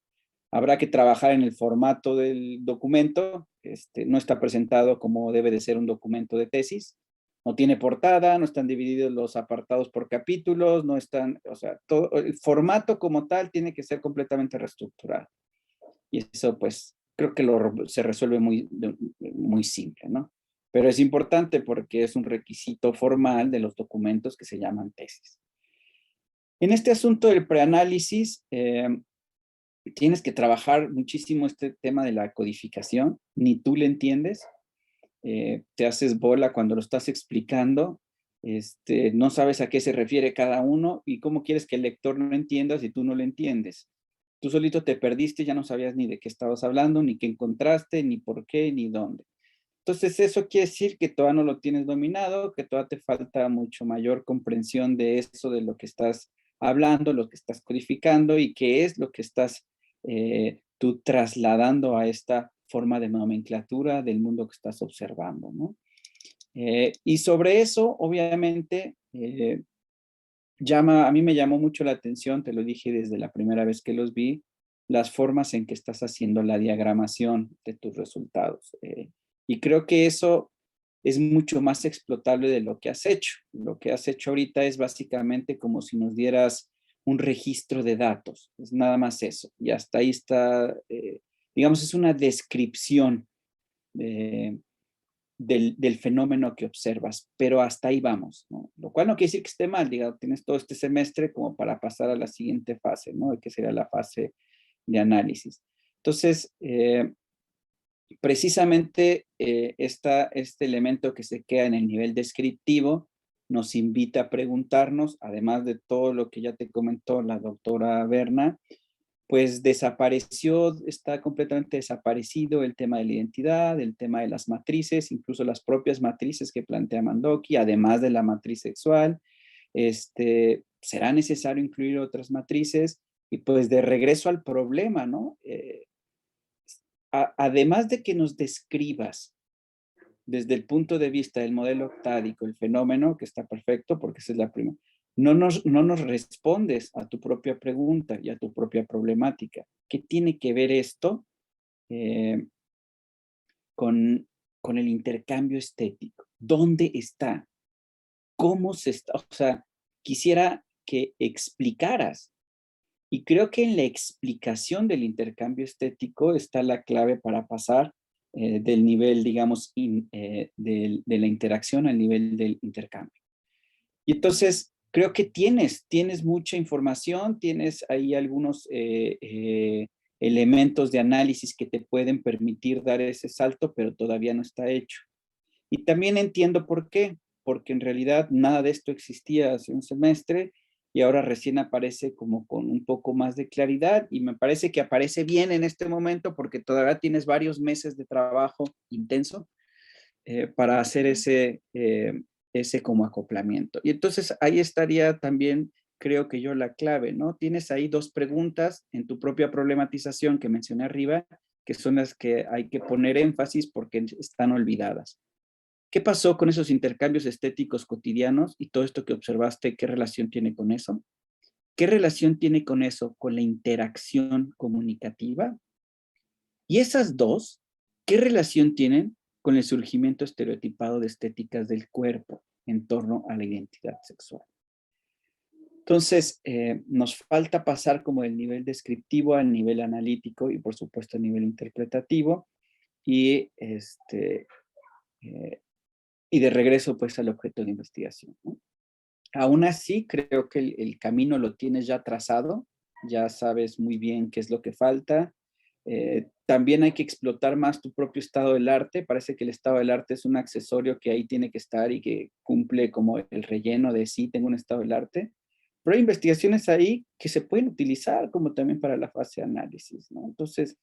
Habrá que trabajar en el formato del documento. No está presentado como debe de ser un documento de tesis. No tiene portada, no están divididos los apartados por capítulos, no están, o sea, todo el formato como tal tiene que ser completamente reestructurado. Y eso, pues, creo que se resuelve muy simple, ¿no? Pero es importante porque es un requisito formal de los documentos que se llaman tesis. En este asunto del preanálisis, tienes que trabajar muchísimo este tema de la codificación. Ni tú le entiendes, te haces bola cuando lo estás explicando, no sabes a qué se refiere cada uno, y cómo quieres que el lector no entienda si tú no lo entiendes. Tú solito te perdiste, ya no sabías ni de qué estabas hablando, ni qué encontraste, ni por qué, ni dónde. Entonces, eso quiere decir que todavía no lo tienes dominado, que todavía te falta mucho mayor comprensión de eso, de lo que estás hablando, lo que estás codificando, y qué es lo que estás tú trasladando a esta forma de nomenclatura del mundo que estás observando, ¿no? Y sobre eso, obviamente, a mí me llamó mucho la atención, te lo dije desde la primera vez que los vi, las formas en que estás haciendo la diagramación de tus resultados. Y creo que eso es mucho más explotable de lo que has hecho. Lo que has hecho ahorita es básicamente como si nos dieras un registro de datos, es nada más eso. Y hasta ahí está, digamos, es una descripción del fenómeno que observas, pero hasta ahí vamos, ¿no? Lo cual no quiere decir que esté mal, digamos, tienes todo este semestre como para pasar a la siguiente fase, ¿no? Que sería la fase de análisis. Entonces, precisamente este elemento que se queda en el nivel descriptivo nos invita a preguntarnos, además de todo lo que ya te comentó la doctora Berna, pues desapareció, está completamente desaparecido el tema de la identidad, el tema de las matrices, incluso las propias matrices que plantea Mandoki, además de la matriz sexual. Será necesario incluir otras matrices y pues de regreso al problema, ¿no? Además de que nos describas desde el punto de vista del modelo octádico el fenómeno, que está perfecto porque esa es la primera, no nos respondes a tu propia pregunta y a tu propia problemática. ¿Qué tiene que ver esto con el intercambio estético? ¿Dónde está? ¿Cómo se está? O sea, quisiera que explicaras. Y creo que en la explicación del intercambio estético está la clave para pasar del nivel, digamos, de la interacción al nivel del intercambio. Y entonces, creo que tienes mucha información, tienes ahí algunos elementos de análisis que te pueden permitir dar ese salto, pero todavía no está hecho. Y también entiendo por qué, porque en realidad nada de esto existía hace un semestre y ahora recién aparece como con un poco más de claridad y me parece que aparece bien en este momento porque todavía tienes varios meses de trabajo intenso para hacer ese como acoplamiento. Y entonces ahí estaría también, creo que yo, la clave, ¿no? Tienes ahí dos preguntas en tu propia problematización que mencioné arriba, que son las que hay que poner énfasis porque están olvidadas. ¿Qué pasó con esos intercambios estéticos cotidianos y todo esto que observaste? ¿Qué relación tiene con eso? ¿Qué relación tiene con eso, con la interacción comunicativa? Y esas dos, ¿qué relación tienen con el surgimiento estereotipado de estéticas del cuerpo en torno a la identidad sexual? Entonces, nos falta pasar como del nivel descriptivo al nivel analítico y por supuesto al nivel interpretativo y y de regreso pues al objeto de investigación, ¿no? Aún así, creo que el camino lo tienes ya trazado, ya sabes muy bien qué es lo que falta. También hay que explotar más tu propio estado del arte. Parece que el estado del arte es un accesorio que ahí tiene que estar y que cumple como el relleno de sí, tengo un estado del arte. Pero hay investigaciones ahí que se pueden utilizar como también para la fase de análisis, ¿no? Entonces,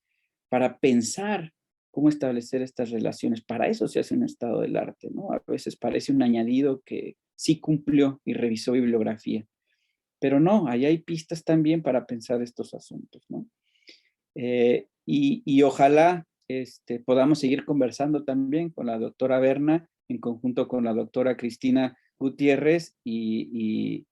para pensar cómo establecer estas relaciones, para eso se hace un estado del arte, ¿no? A veces parece un añadido que sí cumplió y revisó bibliografía, pero no, ahí hay pistas también para pensar estos asuntos, ¿no? Y ojalá podamos seguir conversando también con la doctora Berna en conjunto con la doctora Cristina Gutiérrez y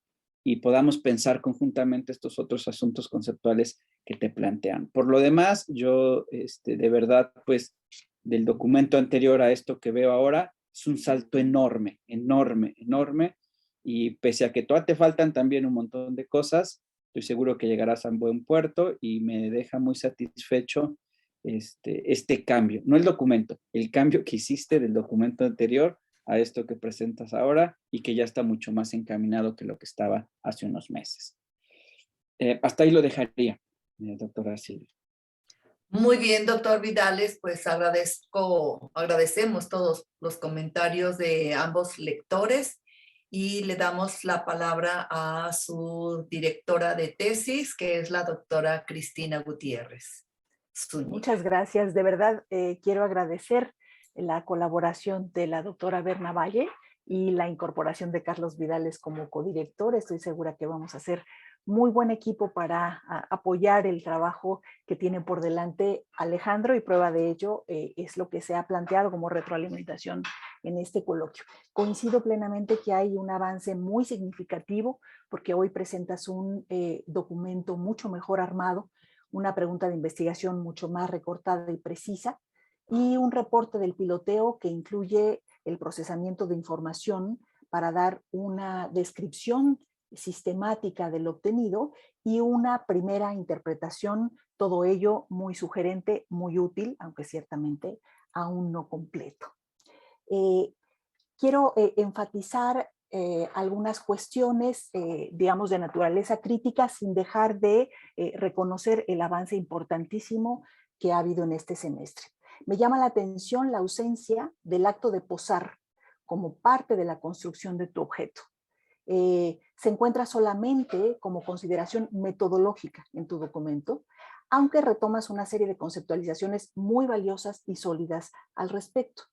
podamos pensar conjuntamente estos otros asuntos conceptuales que te plantean. Por lo demás, yo de verdad, pues del documento anterior a esto que veo ahora, es un salto enorme, enorme, enorme, y pese a que todavía te faltan también un montón de cosas, estoy seguro que llegarás a un buen puerto y me deja muy satisfecho este cambio, no el documento, el cambio que hiciste del documento anterior a esto que presentas ahora y que ya está mucho más encaminado que lo que estaba hace unos meses. Hasta ahí lo dejaría, doctora Silvia. Muy bien, doctor Vidales, pues agradecemos todos los comentarios de ambos lectores y le damos la palabra a su directora de tesis, que es la doctora Cristina Gutiérrez. Muchas gracias. De verdad, quiero agradecer la colaboración de la doctora Berna Valle y la incorporación de Carlos Vidales como codirector. Estoy segura que vamos a hacer muy buen equipo para apoyar el trabajo que tiene por delante Alejandro y prueba de ello es lo que se ha planteado como retroalimentación en este coloquio. Coincido plenamente que hay un avance muy significativo porque hoy presentas un documento mucho mejor armado, una pregunta de investigación mucho más recortada y precisa y un reporte del piloteo que incluye el procesamiento de información para dar una descripción sistemática del obtenido y una primera interpretación, todo ello muy sugerente, muy útil, aunque ciertamente aún no completo. Quiero enfatizar algunas cuestiones, digamos, de naturaleza crítica, sin dejar de reconocer el avance importantísimo que ha habido en este semestre. Me llama la atención la ausencia del acto de posar como parte de la construcción de tu objeto. Se encuentra solamente como consideración metodológica en tu documento, aunque retomas una serie de conceptualizaciones muy valiosas y sólidas al respecto.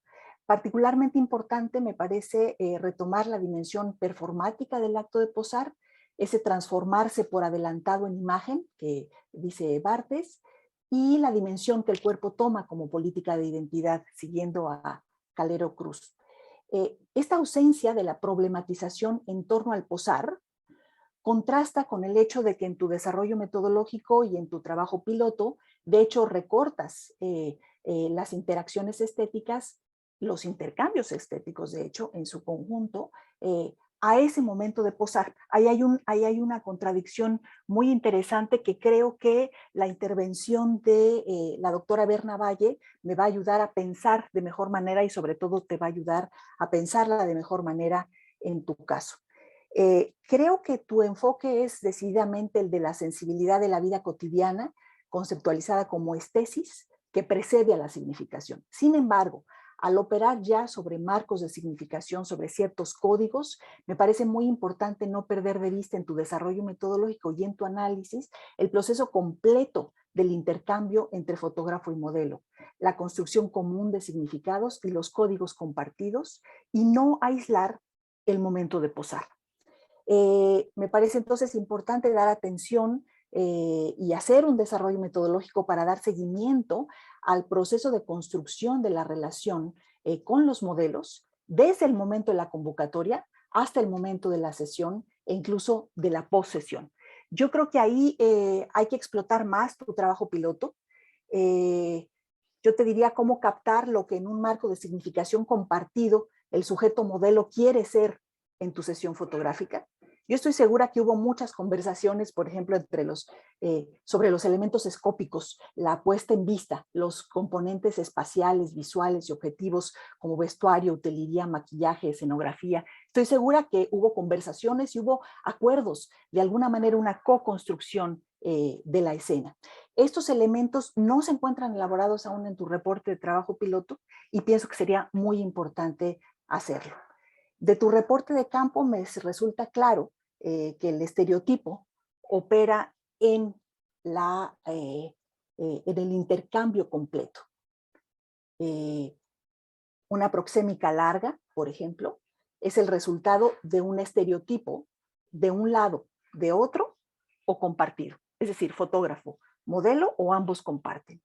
Particularmente importante me parece retomar la dimensión performática del acto de posar, ese transformarse por adelantado en imagen que dice Barthes, y la dimensión que el cuerpo toma como política de identidad, siguiendo a Calero Cruz. Esta ausencia de la problematización en torno al posar contrasta con el hecho de que en tu desarrollo metodológico y en tu trabajo piloto, de hecho recortas las interacciones estéticas, los intercambios estéticos, de hecho, en su conjunto, a ese momento de posar. Ahí hay una contradicción muy interesante que creo que la intervención de la doctora Berna Valle me va a ayudar a pensar de mejor manera y sobre todo te va a ayudar a pensarla de mejor manera en tu caso. Creo que tu enfoque es decididamente el de la sensibilidad de la vida cotidiana, conceptualizada como estesis, que precede a la significación. Sin embargo, al operar ya sobre marcos de significación, sobre ciertos códigos, me parece muy importante no perder de vista en tu desarrollo metodológico y en tu análisis el proceso completo del intercambio entre fotógrafo y modelo, la construcción común de significados y los códigos compartidos, y no aislar el momento de posar. Me parece entonces importante dar atención y hacer un desarrollo metodológico para dar seguimiento al proceso de construcción de la relación con los modelos, desde el momento de la convocatoria hasta el momento de la sesión e incluso de la posesión. Yo creo que ahí hay que explotar más tu trabajo piloto. Yo te diría cómo captar lo que en un marco de significación compartido el sujeto modelo quiere ser en tu sesión fotográfica. Yo estoy segura que hubo muchas conversaciones, por ejemplo, sobre los elementos escópicos, la puesta en vista, los componentes espaciales, visuales y objetivos como vestuario, utilería, maquillaje, escenografía. Estoy segura que hubo conversaciones y hubo acuerdos, de alguna manera una co-construcción de la escena. Estos elementos no se encuentran elaborados aún en tu reporte de trabajo piloto y pienso que sería muy importante hacerlo. De tu reporte de campo me resulta claro que el estereotipo opera en el intercambio completo. Una proxémica larga, por ejemplo, es el resultado de un estereotipo de un lado, de otro o compartido. Es decir, fotógrafo, modelo o ambos comparten.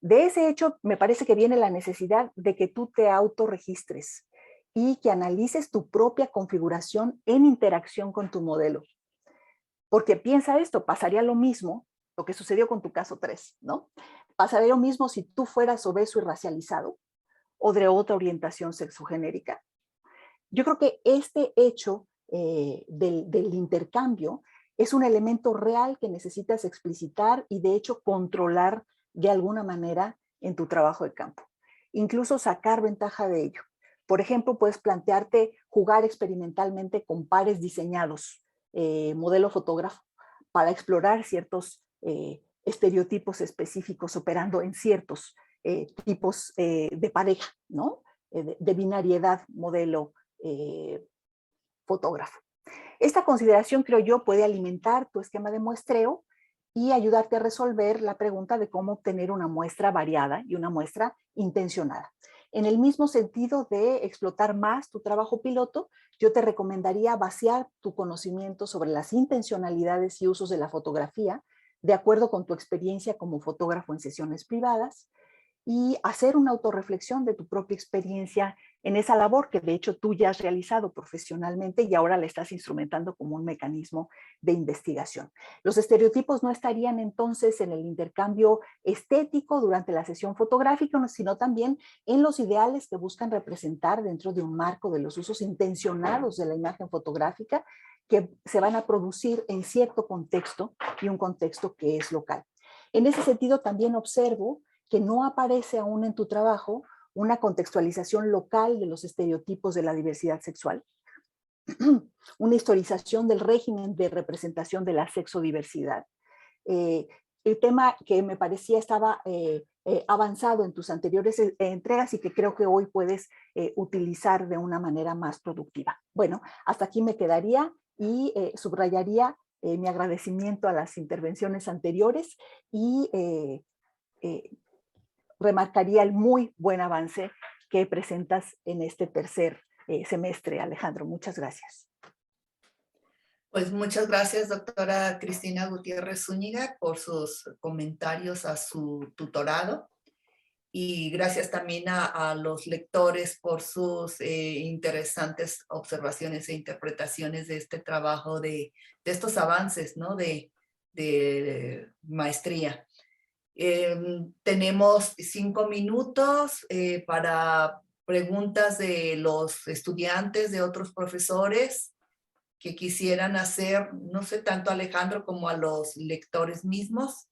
De ese hecho, me parece que viene la necesidad de que tú te autorregistres y que analices tu propia configuración en interacción con tu modelo. Porque piensa esto, pasaría lo mismo, lo que sucedió con tu caso 3, ¿no? Pasaría lo mismo si tú fueras obeso y racializado o de otra orientación sexogenérica. Yo creo que este hecho del intercambio es un elemento real que necesitas explicitar y de hecho controlar de alguna manera en tu trabajo de campo. Incluso sacar ventaja de ello. Por ejemplo, puedes plantearte jugar experimentalmente con pares diseñados, modelo fotógrafo, para explorar ciertos estereotipos específicos operando en ciertos tipos de pareja, ¿no? De binariedad modelo fotógrafo. Esta consideración, creo yo, puede alimentar tu esquema de muestreo y ayudarte a resolver la pregunta de cómo obtener una muestra variada y una muestra intencionada. En el mismo sentido de explotar más tu trabajo piloto, yo te recomendaría vaciar tu conocimiento sobre las intencionalidades y usos de la fotografía de acuerdo con tu experiencia como fotógrafo en sesiones privadas y hacer una autorreflexión de tu propia experiencia en esa labor que de hecho tú ya has realizado profesionalmente y ahora la estás instrumentando como un mecanismo de investigación. Los estereotipos no estarían entonces en el intercambio estético durante la sesión fotográfica, sino también en los ideales que buscan representar dentro de un marco de los usos intencionados de la imagen fotográfica que se van a producir en cierto contexto y un contexto que es local. En ese sentido también observo que no aparece aún en tu trabajo una contextualización local de los estereotipos de la diversidad sexual, una historización del régimen de representación de la sexodiversidad. El tema que me parecía estaba avanzado en tus anteriores entregas y que creo que hoy puedes utilizar de una manera más productiva. Bueno, hasta aquí me quedaría y subrayaría mi agradecimiento a las intervenciones anteriores y remarcaría el muy buen avance que presentas en este tercer semestre, Alejandro. Muchas gracias. Pues muchas gracias, doctora Cristina Gutiérrez Zúñiga, por sus comentarios a su tutorado. Y gracias también a los lectores por sus interesantes observaciones e interpretaciones de este trabajo, de estos avances, ¿no? de maestría. Tenemos 5 minutos para preguntas de los estudiantes, de otros profesores que quisieran hacer, no sé, tanto a Alejandro como a los lectores mismos.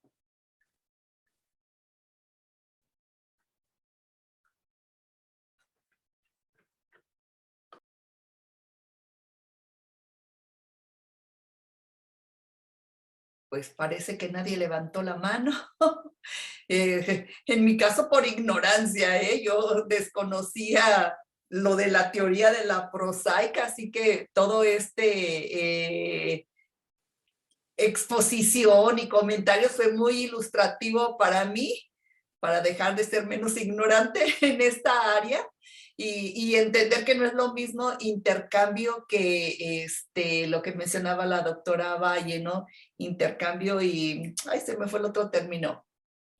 Pues parece que nadie levantó la mano. En mi caso por ignorancia, yo desconocía lo de la teoría de la prosaica, así que todo exposición y comentarios fue muy ilustrativo para mí, para dejar de ser menos ignorante en esta área y entender que no es lo mismo intercambio que lo que mencionaba la doctora Valle, ¿no? Intercambio y, ay, se me fue el otro término.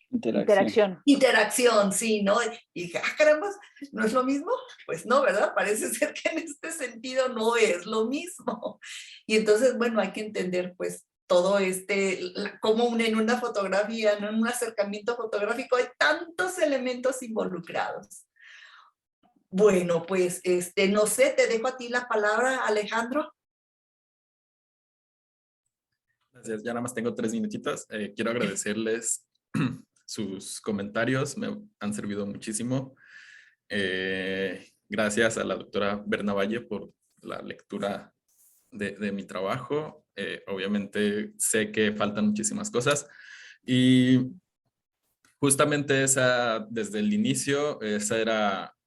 Interacción. Interacción, sí, ¿no? Y dije, caramba, ¿no es lo mismo? Pues no, ¿verdad? Parece ser que en este sentido no es lo mismo. Y entonces, bueno, hay que entender, pues, todo como en una fotografía, ¿no? En un acercamiento fotográfico hay tantos elementos involucrados. Bueno, pues, no sé, te dejo a ti la palabra, Alejandro. Gracias, ya nada más tengo 3 minutitos. Quiero agradecerles sus comentarios, me han servido muchísimo. Gracias a la doctora Berna Valle por la lectura de mi trabajo. Obviamente sé que faltan muchísimas cosas y justamente desde el inicio, esa era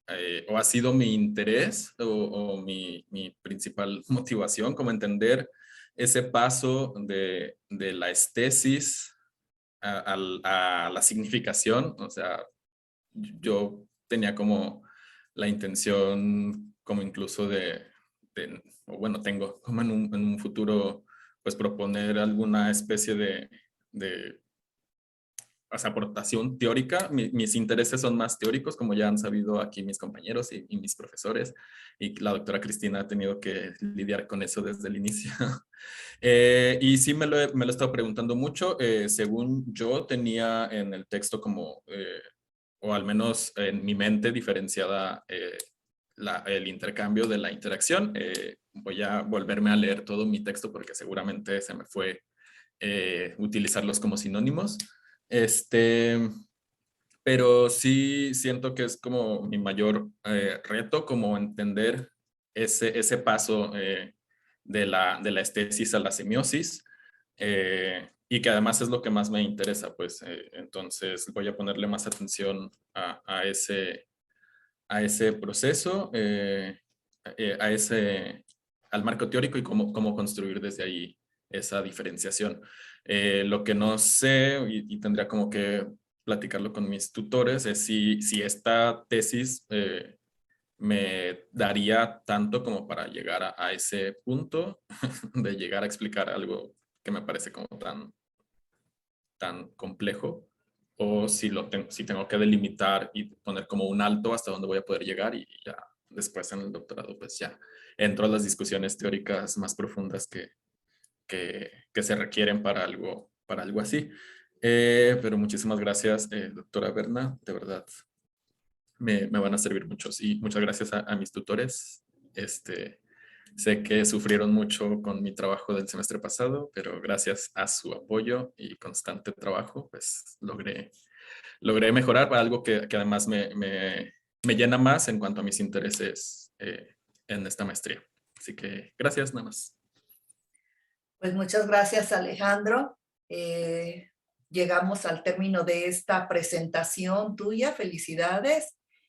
o ha sido mi interés o mi principal motivación, como entender ese paso de la estesis a la significación. O sea, yo tenía como la intención como incluso o bueno, tengo como en un futuro, pues proponer alguna especie de o sea, aportación teórica. Mis intereses son más teóricos, como ya han sabido aquí mis compañeros y mis profesores, y la doctora Cristina ha tenido que lidiar con eso desde el inicio. Y sí me lo he estado preguntando mucho. Según yo tenía en el texto como, o al menos en mi mente, diferenciada el intercambio de la interacción. Voy a volverme a leer todo mi texto porque seguramente se me fue utilizarlos como sinónimos. Pero sí siento que es como mi mayor reto, como entender ese paso de la estesis a la semiosis, y que además es lo que más me interesa, pues entonces voy a ponerle más atención a ese proceso, al marco teórico y cómo construir desde ahí esa diferenciación. Lo que no sé y tendría como que platicarlo con mis tutores es si esta tesis me daría tanto como para llegar a ese punto de llegar a explicar algo que me parece como tan complejo, o si tengo que delimitar y poner como un alto hasta donde voy a poder llegar y ya después en el doctorado pues ya entro a las discusiones teóricas más profundas que se requieren para algo así. Pero muchísimas gracias, doctora Berna, de verdad me van a servir muchos. Y muchas gracias a mis tutores. Sé que sufrieron mucho con mi trabajo del semestre pasado, pero gracias a su apoyo y constante trabajo, pues logré mejorar para algo que además me llena más en cuanto a mis intereses en esta maestría. Así que gracias, nada más. Pues muchas gracias, Alejandro. Llegamos al término de esta presentación tuya. Felicidades.